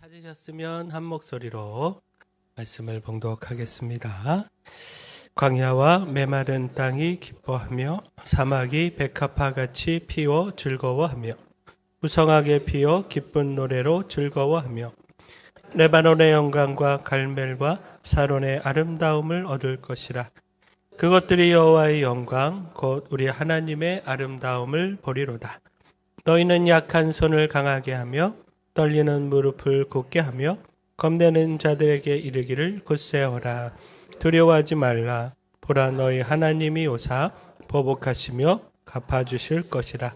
찾으셨으면 한 목소리로 말씀을 봉독하겠습니다. 광야와 메마른 땅이 기뻐하며 사막이 백합화같이 피워 즐거워하며 무성하게 피어 기쁜 노래로 즐거워하며 레바논의 영광과 갈멜과 사론의 아름다움을 얻을 것이라. 그것들이 여호와의 영광 곧 우리 하나님의 아름다움을 보리로다. 너희는 약한 손을 강하게 하며 떨리는 무릎을 굳게 하며 겁내는 자들에게 이르기를 굳세어라. 두려워하지 말라. 보라, 너희 하나님이 오사 보복하시며 갚아주실 것이라.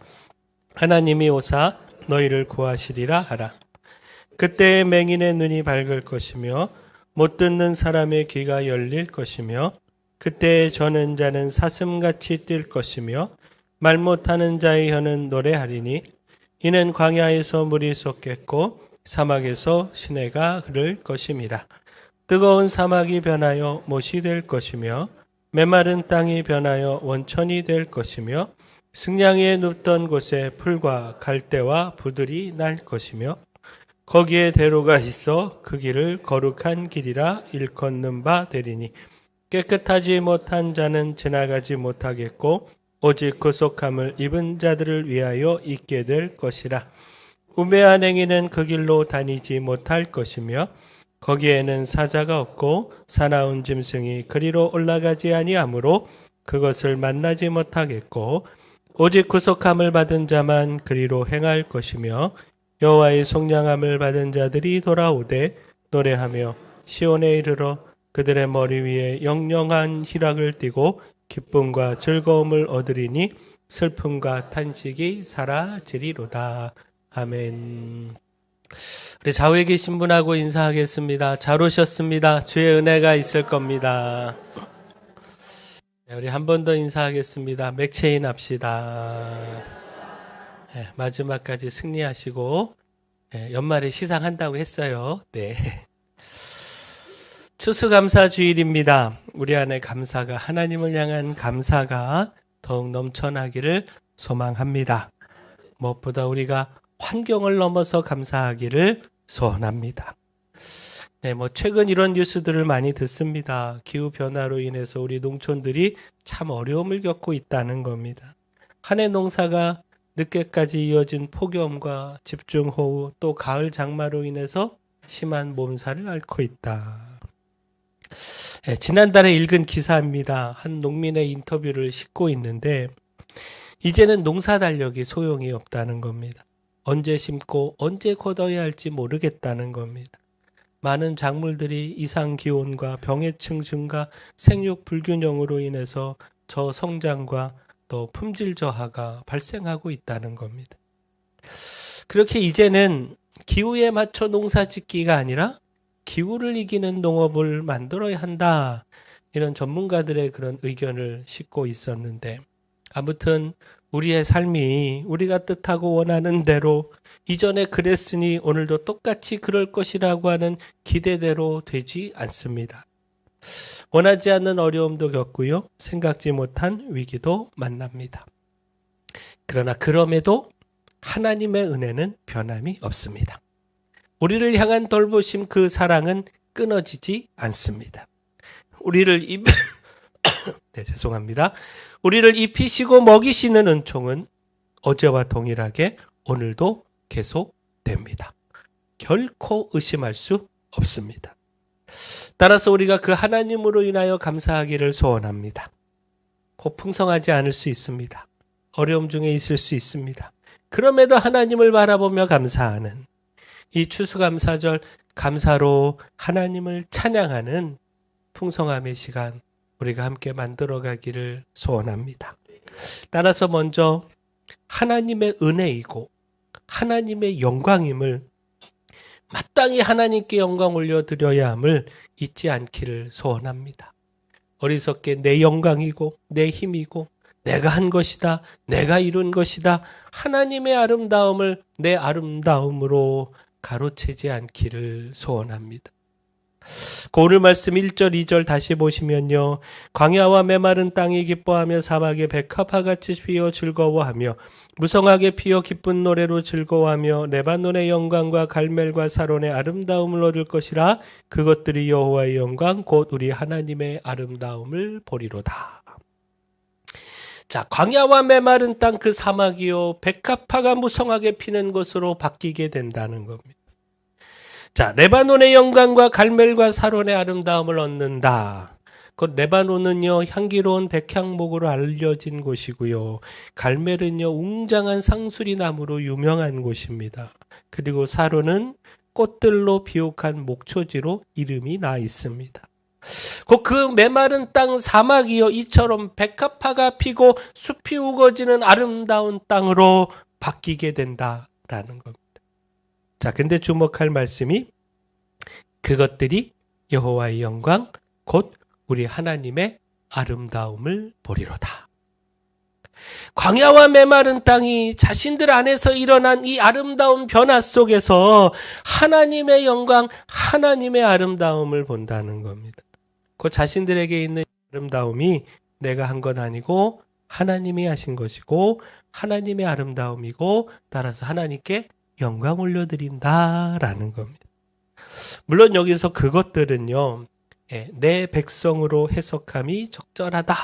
하나님이 오사 너희를 구하시리라 하라. 그때에 맹인의 눈이 밝을 것이며 못 듣는 사람의 귀가 열릴 것이며 그때에 저는 자는 사슴같이 뛸 것이며 말 못하는 자의 혀는 노래하리니 이는 광야에서 물이 솟겠고 사막에서 시내가 흐를 것임이라. 뜨거운 사막이 변하여 못이 될 것이며 메마른 땅이 변하여 원천이 될 것이며 승냥이에 눕던 곳에 풀과 갈대와 부들이 날 것이며 거기에 대로가 있어 그 길을 거룩한 길이라 일컫는 바 되리니 깨끗하지 못한 자는 지나가지 못하겠고 오직 구속함을 입은 자들을 위하여 있게 될 것이라. 우매한 행위는 그 길로 다니지 못할 것이며 거기에는 사자가 없고 사나운 짐승이 그리로 올라가지 아니하므로 그것을 만나지 못하겠고 오직 구속함을 받은 자만 그리로 행할 것이며 여호와의 속량함을 받은 자들이 돌아오되 노래하며 시온에 이르러 그들의 머리 위에 영영한 희락을 띠고 기쁨과 즐거움을 얻으리니 슬픔과 탄식이 사라지리로다. 아멘. 우리 좌우에 계신 분하고 인사하겠습니다. 잘 오셨습니다. 주의 은혜가 있을 겁니다. 네, 우리 한 번 더 인사하겠습니다. 맥체인 합시다. 네, 마지막까지 승리하시고 네, 연말에 시상한다고 했어요. 네. 추수감사 주일입니다. 우리 안에 감사가, 하나님을 향한 감사가 더욱 넘쳐나기를 소망합니다. 무엇보다 우리가 환경을 넘어서 감사하기를 소원합니다. 네, 최근 이런 뉴스들을 많이 듣습니다. 기후 변화로 인해서 우리 농촌들이 참 어려움을 겪고 있다는 겁니다. 한 해 농사가 늦게까지 이어진 폭염과 집중호우 또 가을 장마로 인해서 심한 몸살을 앓고 있다. 네, 지난달에 읽은 기사입니다. 한 농민의 인터뷰를 싣고 있는데 이제는 농사 달력이 소용이 없다는 겁니다. 언제 심고 언제 걷어야 할지 모르겠다는 겁니다. 많은 작물들이 이상 기온과 병해충 증가, 생육 불균형으로 인해서 저성장과 또 품질 저하가 발생하고 있다는 겁니다. 그렇게 이제는 기후에 맞춰 농사 짓기가 아니라 기후를 이기는 농업을 만들어야 한다. 이런 전문가들의 그런 의견을 싣고 있었는데 아무튼 우리의 삶이 우리가 뜻하고 원하는 대로 이전에 그랬으니 오늘도 똑같이 그럴 것이라고 하는 기대대로 되지 않습니다. 원하지 않는 어려움도 겪고요. 생각지 못한 위기도 만납니다. 그러나 그럼에도 하나님의 은혜는 변함이 없습니다. 우리를 향한 돌보심 그 사랑은 끊어지지 않습니다. 우리를 입히시고 먹이시는 은총은 어제와 동일하게 오늘도 계속됩니다. 결코 의심할 수 없습니다. 따라서 우리가 그 하나님으로 인하여 감사하기를 소원합니다. 곧 풍성하지 않을 수 있습니다. 어려움 중에 있을 수 있습니다. 그럼에도 하나님을 바라보며 감사하는 이 추수감사절 감사로 하나님을 찬양하는 풍성함의 시간 우리가 함께 만들어가기를 소원합니다. 따라서 먼저 하나님의 은혜이고 하나님의 영광임을 마땅히 하나님께 영광 올려드려야 함을 잊지 않기를 소원합니다. 어리석게 내 영광이고 내 힘이고 내가 한 것이다, 내가 이룬 것이다, 하나님의 아름다움을 내 아름다움으로 가로채지 않기를 소원합니다. 그 오늘 말씀 1절, 2절 다시 보시면요. 광야와 메마른 땅이 기뻐하며 사막에 백합화같이 피어 즐거워하며 무성하게 피어 기쁜 노래로 즐거워하며 레바논의 영광과 갈멜과 사론의 아름다움을 얻을 것이라. 그것들이 여호와의 영광 곧 우리 하나님의 아름다움을 보리로다. 자, 광야와 메마른 땅 그 사막이요 백합화가 무성하게 피는 것으로 바뀌게 된다는 겁니다. 자, 레바논의 영광과 갈멜과 사론의 아름다움을 얻는다. 그 레바논은요 향기로운 백향목으로 알려진 곳이고요. 갈멜은요 웅장한 상수리 나무로 유명한 곳입니다. 그리고 사론은 꽃들로 비옥한 목초지로 이름이 나 있습니다. 그 메마른 땅 사막이요 이처럼 백합화가 피고 숲이 우거지는 아름다운 땅으로 바뀌게 된다라는 겁니다. 자, 근데 주목할 말씀이 그것들이 여호와의 영광 곧 우리 하나님의 아름다움을 보리로다. 광야와 메마른 땅이 자신들 안에서 일어난 이 아름다운 변화 속에서 하나님의 영광, 하나님의 아름다움을 본다는 겁니다. 그 자신들에게 있는 아름다움이 내가 한 건 아니고 하나님이 하신 것이고 하나님의 아름다움이고 따라서 하나님께 영광 올려드린다라는 겁니다. 물론 여기서 그것들은요. 내 백성으로 해석함이 적절하다.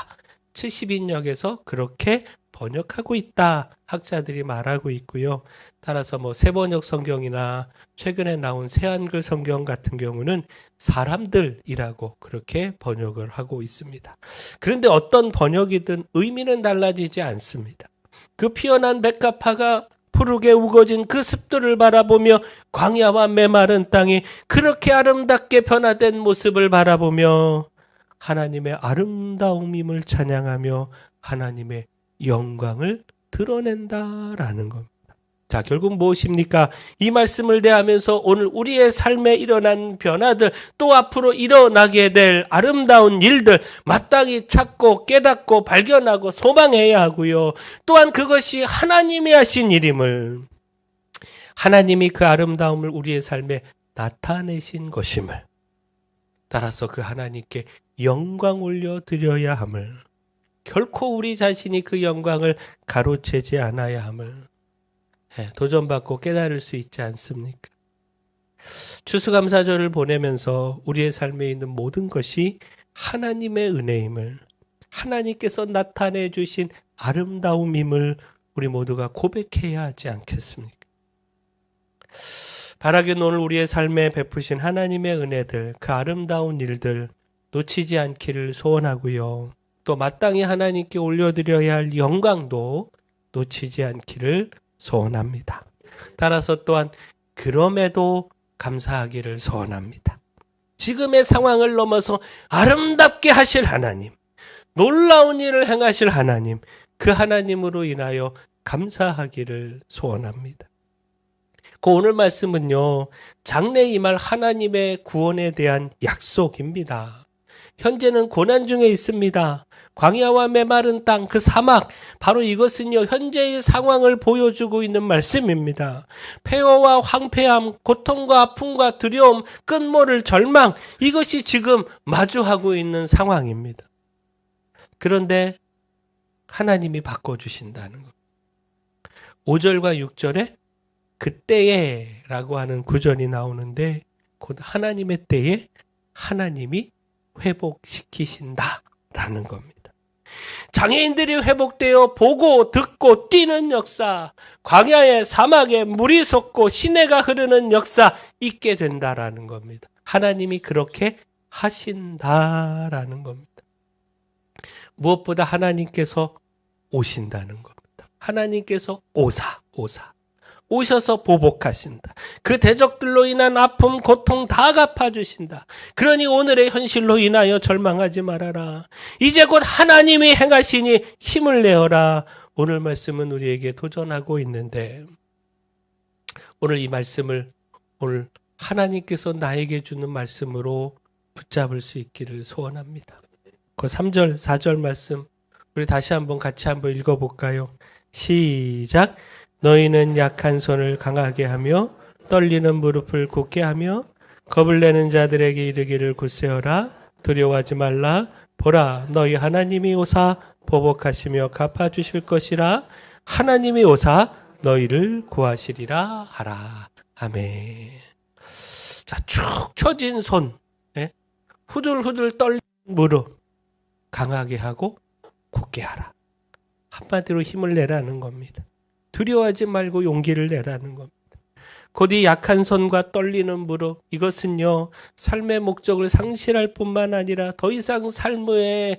70인역에서 그렇게 번역하고 있다. 학자들이 말하고 있고요. 따라서 세번역 성경이나 최근에 나온 새한글 성경 같은 경우는 사람들이라고 그렇게 번역을 하고 있습니다. 그런데 어떤 번역이든 의미는 달라지지 않습니다. 그 피어난 백합화가 푸르게 우거진 그 습들을 바라보며 광야와 메마른 땅이 그렇게 아름답게 변화된 모습을 바라보며 하나님의 아름다움임을 찬양하며 하나님의 영광을 드러낸다라는 겁니다. 자, 결국 무엇입니까? 이 말씀을 대하면서 오늘 우리의 삶에 일어난 변화들, 또 앞으로 일어나게 될 아름다운 일들 마땅히 찾고 깨닫고 발견하고 소망해야 하고요. 또한 그것이 하나님이 하신 일임을, 하나님이 그 아름다움을 우리의 삶에 나타내신 것임을, 따라서 그 하나님께 영광 올려드려야 함을, 결코 우리 자신이 그 영광을 가로채지 않아야 함을 도전받고 깨달을 수 있지 않습니까? 추수감사절을 보내면서 우리의 삶에 있는 모든 것이 하나님의 은혜임을, 하나님께서 나타내 주신 아름다움임을 우리 모두가 고백해야 하지 않겠습니까? 바라기는 오늘 우리의 삶에 베푸신 하나님의 은혜들, 그 아름다운 일들 놓치지 않기를 소원하고요. 또 마땅히 하나님께 올려드려야 할 영광도 놓치지 않기를 소원합니다. 따라서 또한 그럼에도 감사하기를 소원합니다. 지금의 상황을 넘어서 아름답게 하실 하나님, 놀라운 일을 행하실 하나님, 그 하나님으로 인하여 감사하기를 소원합니다. 그 오늘 말씀은요, 장래에 임할 하나님의 구원에 대한 약속입니다. 현재는 고난 중에 있습니다. 광야와 메마른 땅, 그 사막, 바로 이것은요 현재의 상황을 보여주고 있는 말씀입니다. 폐허와 황폐함, 고통과 아픔과 두려움, 끝모를 절망, 이것이 지금 마주하고 있는 상황입니다. 그런데 하나님이 바꿔주신다는 것. 5절과 6절에 그때에 라고 하는 구절이 나오는데 곧 하나님의 때에 하나님이 회복시키신다라는 겁니다. 장애인들이 회복되어 보고 듣고 뛰는 역사, 광야에 사막에 물이 솟고 시내가 흐르는 역사 있게 된다라는 겁니다. 하나님이 그렇게 하신다라는 겁니다. 무엇보다 하나님께서 오신다는 겁니다. 하나님께서 오셔서 보복하신다. 그 대적들로 인한 아픔, 고통 다 갚아주신다. 그러니 오늘의 현실로 인하여 절망하지 말아라. 이제 곧 하나님이 행하시니 힘을 내어라. 오늘 말씀은 우리에게 도전하고 있는데 오늘 이 말씀을 오늘 하나님께서 나에게 주는 말씀으로 붙잡을 수 있기를 소원합니다. 그 3절, 4절 말씀 우리 다시 한번 같이 한번 읽어볼까요? 시작. 너희는 약한 손을 강하게 하며 떨리는 무릎을 굳게 하며 겁을 내는 자들에게 이르기를 굳세어라. 두려워하지 말라. 보라, 너희 하나님이 오사 보복하시며 갚아주실 것이라. 하나님이 오사 너희를 구하시리라 하라. 아멘. 자, 축 처진 손, 후들후들 떨리는 무릎 강하게 하고 굳게 하라. 한마디로 힘을 내라는 겁니다. 두려워하지 말고 용기를 내라는 겁니다. 곧 이 약한 손과 떨리는 무릎, 이것은요, 삶의 목적을 상실할 뿐만 아니라 더 이상 삶을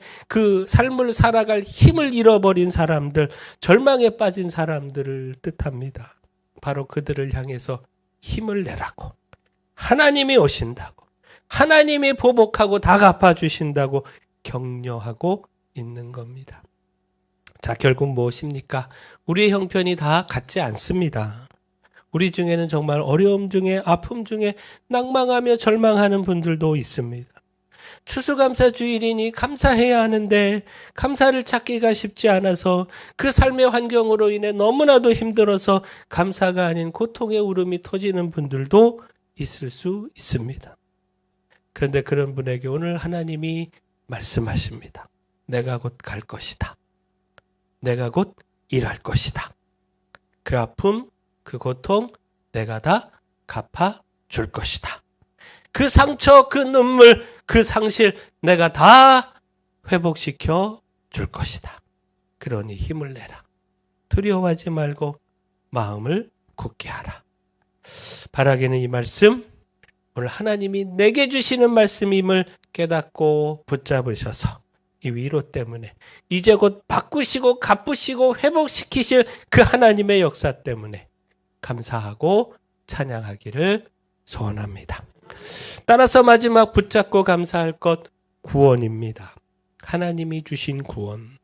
살아갈 힘을 잃어버린 사람들, 절망에 빠진 사람들을 뜻합니다. 바로 그들을 향해서 힘을 내라고, 하나님이 오신다고, 하나님이 보복하고 다 갚아주신다고 격려하고 있는 겁니다. 자, 결국 무엇입니까? 우리의 형편이 다 같지 않습니다. 우리 중에는 정말 어려움 중에, 아픔 중에 낭망하며 절망하는 분들도 있습니다. 추수감사 주일이니 감사해야 하는데 감사를 찾기가 쉽지 않아서 그 삶의 환경으로 인해 너무나도 힘들어서 감사가 아닌 고통의 울음이 터지는 분들도 있을 수 있습니다. 그런데 그런 분에게 오늘 하나님이 말씀하십니다. 내가 곧 갈 것이다. 내가 곧 일할 것이다. 그 아픔, 그 고통 내가 다 갚아줄 것이다. 그 상처, 그 눈물, 그 상실 내가 다 회복시켜 줄 것이다. 그러니 힘을 내라. 두려워하지 말고 마음을 굳게 하라. 바라기는 이 말씀, 오늘 하나님이 내게 주시는 말씀임을 깨닫고 붙잡으셔서 이 위로 때문에 이제 곧 바꾸시고 갚으시고 회복시키실 그 하나님의 역사 때문에 감사하고 찬양하기를 소원합니다. 따라서 마지막 붙잡고 감사할 것, 구원입니다. 하나님이 주신 구원.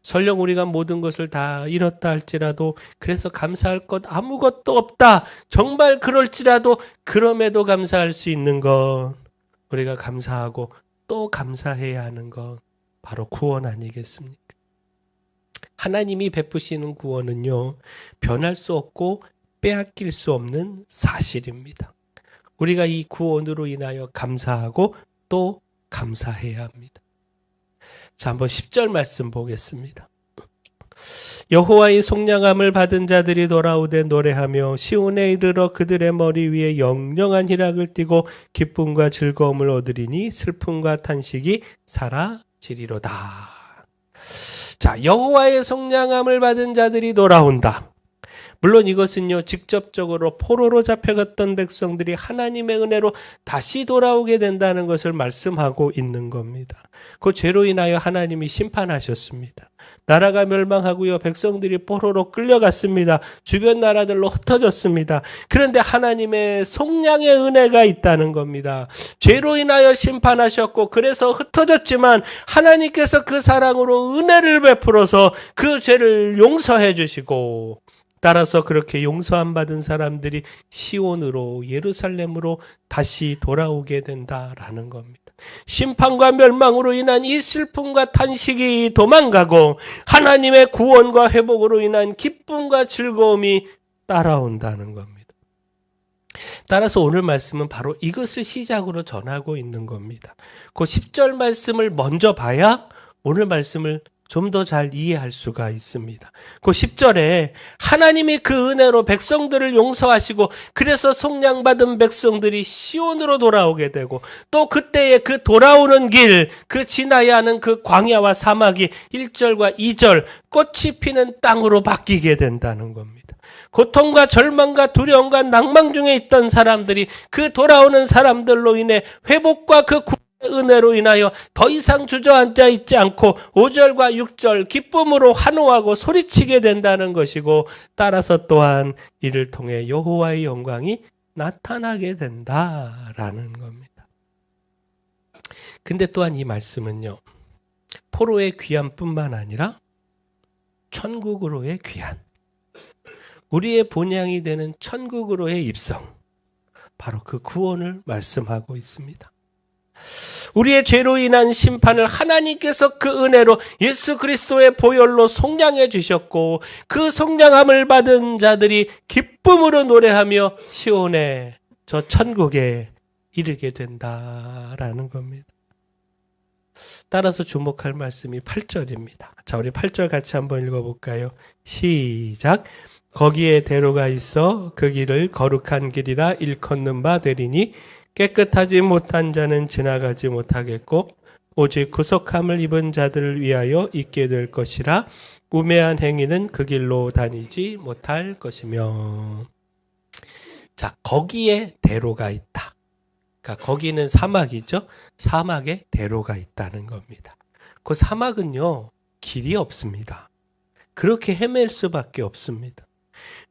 설령 우리가 모든 것을 다 잃었다 할지라도, 그래서 감사할 것 아무것도 없다, 정말 그럴지라도 그럼에도 감사할 수 있는 것, 우리가 감사하고 또 감사해야 하는 것, 바로 구원 아니겠습니까? 하나님이 베푸시는 구원은요, 변할 수 없고 빼앗길 수 없는 사실입니다. 우리가 이 구원으로 인하여 감사하고 또 감사해야 합니다. 자, 한번 10절 말씀 보겠습니다. 여호와의 속량함을 받은 자들이 돌아오되 노래하며 시온에 이르러 그들의 머리 위에 영영한 희락을 띠고 기쁨과 즐거움을 얻으리니 슬픔과 탄식이 사라지리로다. 자, 여호와의 속량함을 받은 자들이 돌아온다. 물론 이것은요, 직접적으로 포로로 잡혀갔던 백성들이 하나님의 은혜로 다시 돌아오게 된다는 것을 말씀하고 있는 겁니다. 그 죄로 인하여 하나님이 심판하셨습니다. 나라가 멸망하고요, 백성들이 포로로 끌려갔습니다. 주변 나라들로 흩어졌습니다. 그런데 하나님의 속량의 은혜가 있다는 겁니다. 죄로 인하여 심판하셨고 그래서 흩어졌지만 하나님께서 그 사랑으로 은혜를 베풀어서 그 죄를 용서해 주시고, 따라서 그렇게 용서함 받은 사람들이 시온으로, 예루살렘으로 다시 돌아오게 된다라는 겁니다. 심판과 멸망으로 인한 이 슬픔과 탄식이 도망가고 하나님의 구원과 회복으로 인한 기쁨과 즐거움이 따라온다는 겁니다. 따라서 오늘 말씀은 바로 이것을 시작으로 전하고 있는 겁니다. 그 10절 말씀을 먼저 봐야 오늘 말씀을 좀 더 잘 이해할 수가 있습니다. 그 10절에 하나님이 그 은혜로 백성들을 용서하시고 그래서 속량받은 백성들이 시온으로 돌아오게 되고, 또 그때의 그 돌아오는 길, 그 지나야 하는 그 광야와 사막이 1절과 2절 꽃이 피는 땅으로 바뀌게 된다는 겁니다. 고통과 절망과 두려움과 낭망 중에 있던 사람들이 그 돌아오는 사람들로 인해 회복과 그 은혜로 인하여 더 이상 주저앉아 있지 않고 5절과 6절 기쁨으로 환호하고 소리치게 된다는 것이고, 따라서 또한 이를 통해 여호와의 영광이 나타나게 된다라는 겁니다. 근데 또한 이 말씀은요, 포로의 귀환뿐만 아니라 천국으로의 귀환, 우리의 본향이 되는 천국으로의 입성, 바로 그 구원을 말씀하고 있습니다. 우리의 죄로 인한 심판을 하나님께서 그 은혜로 예수 그리스도의 보혈로 속량해 주셨고, 그 속량함을 받은 자들이 기쁨으로 노래하며 시온에, 저 천국에 이르게 된다라는 겁니다. 따라서 주목할 말씀이 8절입니다. 자, 우리 8절 같이 한번 읽어볼까요? 시작. 거기에 대로가 있어 그 길을 거룩한 길이라 일컫는 바 되리니 깨끗하지 못한 자는 지나가지 못하겠고 오직 구속함을 입은 자들을 위하여 있게 될 것이라 우매한 행위는 그 길로 다니지 못할 것이며. 자, 거기에 대로가 있다. 그러니까 거기는 사막이죠. 사막에 대로가 있다는 겁니다. 그 사막은요, 길이 없습니다. 그렇게 헤맬 수밖에 없습니다.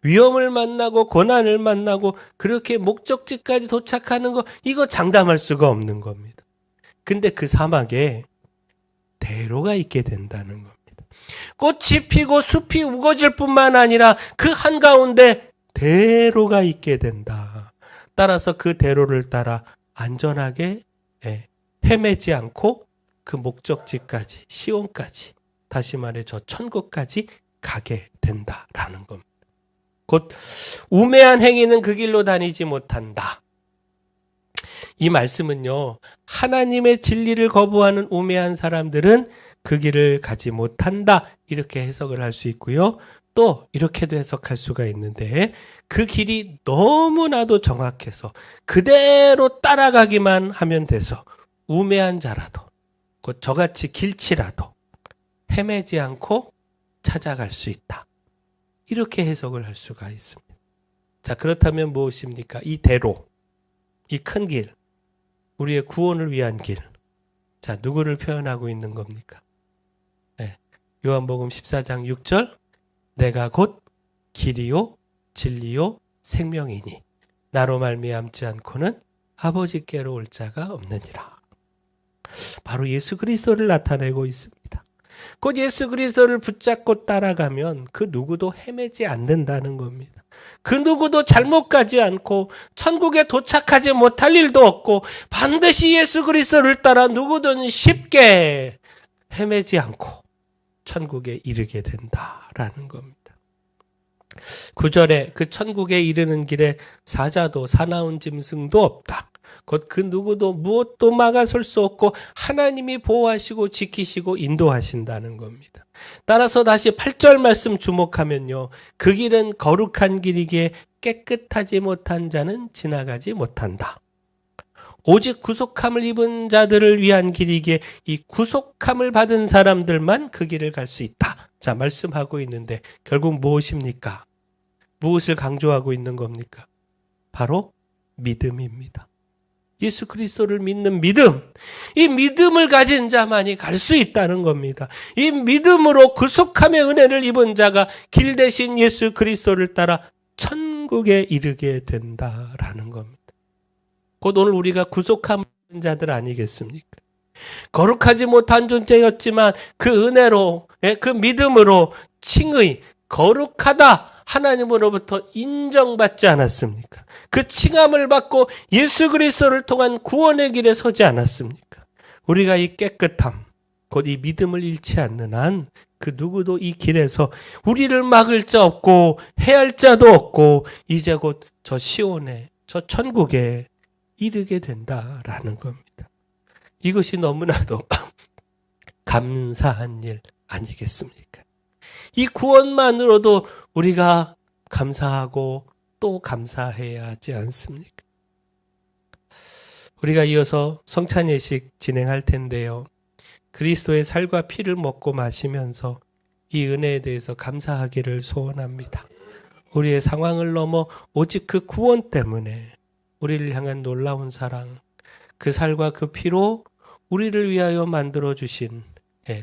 위험을 만나고 고난을 만나고 그렇게 목적지까지 도착하는 거, 이거 장담할 수가 없는 겁니다. 근데 그 사막에 대로가 있게 된다는 겁니다. 꽃이 피고 숲이 우거질 뿐만 아니라 그 한가운데 대로가 있게 된다. 따라서 그 대로를 따라 안전하게 헤매지 않고 그 목적지까지, 시온까지, 다시 말해 저 천국까지 가게 된다라는 겁니다. 곧 우매한 행위는 그 길로 다니지 못한다. 이 말씀은요, 하나님의 진리를 거부하는 우매한 사람들은 그 길을 가지 못한다, 이렇게 해석을 할 수 있고요. 또 이렇게도 해석할 수가 있는데, 그 길이 너무나도 정확해서 그대로 따라가기만 하면 돼서 우매한 자라도, 곧 저같이 길치라도 헤매지 않고 찾아갈 수 있다, 이렇게 해석을 할 수가 있습니다. 자, 그렇다면 무엇입니까? 이 대로, 이 큰 길, 우리의 구원을 위한 길. 자, 누구를 표현하고 있는 겁니까? 요한복음 14장 6절, 내가 곧 길이요 진리요 생명이니 나로 말미암지 않고는 아버지께로 올 자가 없느니라. 바로 예수 그리스도를 나타내고 있습니다. 곧 예수 그리스도를 붙잡고 따라가면 그 누구도 헤매지 않는다는 겁니다. 그 누구도 잘못 가지 않고 천국에 도착하지 못할 일도 없고 반드시 예수 그리스도를 따라 누구든 쉽게 헤매지 않고 천국에 이르게 된다라는 겁니다. 9절에 그 천국에 이르는 길에 사자도 사나운 짐승도 없다. 곧 그 누구도 무엇도 막아설 수 없고 하나님이 보호하시고 지키시고 인도하신다는 겁니다. 따라서 다시 8절 말씀 주목하면요, 그 길은 거룩한 길이기에 깨끗하지 못한 자는 지나가지 못한다. 오직 구속함을 입은 자들을 위한 길이기에 이 구속함을 받은 사람들만 그 길을 갈 수 있다. 자, 말씀하고 있는데 결국 무엇입니까? 무엇을 강조하고 있는 겁니까? 바로 믿음입니다. 예수 그리스도를 믿는 믿음, 이 믿음을 가진 자만이 갈 수 있다는 겁니다. 이 믿음으로 구속함의 은혜를 입은 자가 길 대신 예수 그리스도를 따라 천국에 이르게 된다라는 겁니다. 곧 오늘 우리가 구속함을 입은 자들 아니겠습니까? 거룩하지 못한 존재였지만 그 은혜로, 그 믿음으로 칭의, 거룩하다 하나님으로부터 인정받지 않았습니까? 그 칭함을 받고 예수 그리스도를 통한 구원의 길에 서지 않았습니까? 우리가 이 깨끗함, 곧 이 믿음을 잃지 않는 한 그 누구도 이 길에서 우리를 막을 자 없고 해할 자도 없고 이제 곧 저 시온에, 저 천국에 이르게 된다라는 겁니다. 이것이 너무나도 감사한 일 아니겠습니까? 이 구원만으로도 우리가 감사하고 또 감사해야 하지 않습니까? 우리가 이어서 성찬 예식 진행할 텐데요. 그리스도의 살과 피를 먹고 마시면서 이 은혜에 대해서 감사하기를 소원합니다. 우리의 상황을 넘어 오직 그 구원 때문에 우리를 향한 놀라운 사랑, 그 살과 그 피로 우리를 위하여 만들어주신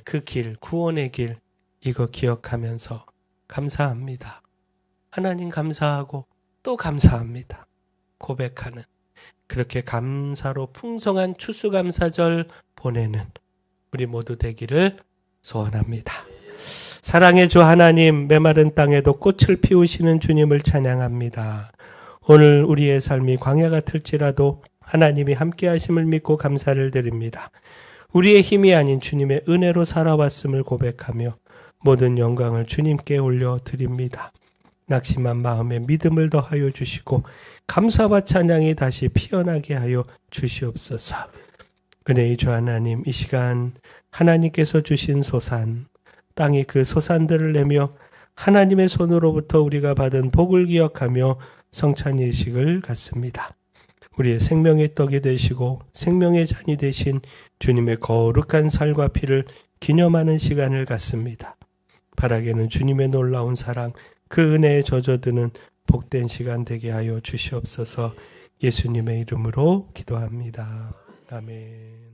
그 길, 구원의 길, 이거 기억하면서 감사합니다. 하나님 감사하고 또 감사합니다. 고백하는, 그렇게 감사로 풍성한 추수감사절 보내는 우리 모두 되기를 소원합니다. 사랑의 주 하나님, 메마른 땅에도 꽃을 피우시는 주님을 찬양합니다. 오늘 우리의 삶이 광야 같을지라도 하나님이 함께 하심을 믿고 감사를 드립니다. 우리의 힘이 아닌 주님의 은혜로 살아왔음을 고백하며 모든 영광을 주님께 올려드립니다. 낙심한 마음에 믿음을 더하여 주시고 감사와 찬양이 다시 피어나게 하여 주시옵소서. 은혜의 주 하나님, 이 시간 하나님께서 주신 소산, 땅이 그 소산들을 내며 하나님의 손으로부터 우리가 받은 복을 기억하며 성찬 예식을 갖습니다. 우리의 생명의 떡이 되시고 생명의 잔이 되신 주님의 거룩한 살과 피를 기념하는 시간을 갖습니다. 바라게는 주님의 놀라운 사랑, 그 은혜에 젖어드는 복된 시간 되게 하여 주시옵소서. 예수님의 이름으로 기도합니다. 아멘.